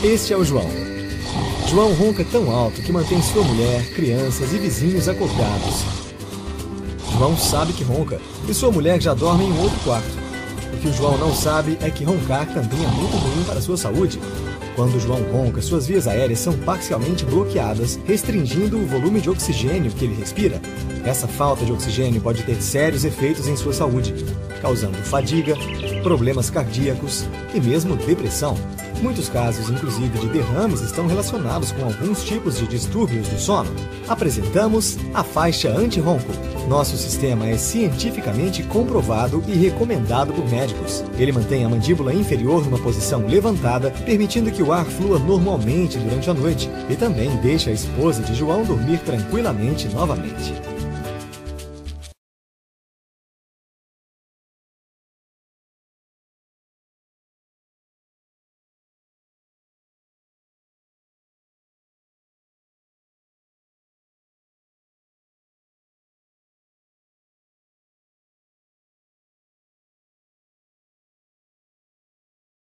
Este é o João. João ronca tão alto que mantém sua mulher, crianças e vizinhos acordados. João sabe que ronca e sua mulher já dorme em outro quarto. O que o João não sabe é que roncar também é muito ruim para a sua saúde. Quando o João ronca, suas vias aéreas são parcialmente bloqueadas, restringindo o volume de oxigênio que ele respira. Essa falta de oxigênio pode ter sérios efeitos em sua saúde, causando fadiga, problemas cardíacos e mesmo depressão. Muitos casos, inclusive de derrames, estão relacionados com alguns tipos de distúrbios do sono. Apresentamos a faixa anti-ronco. Nosso sistema é cientificamente comprovado e recomendado por médicos. Ele mantém a mandíbula inferior numa posição levantada, permitindo que o ar flua normalmente durante a noite, e também deixa a esposa de João dormir tranquilamente novamente.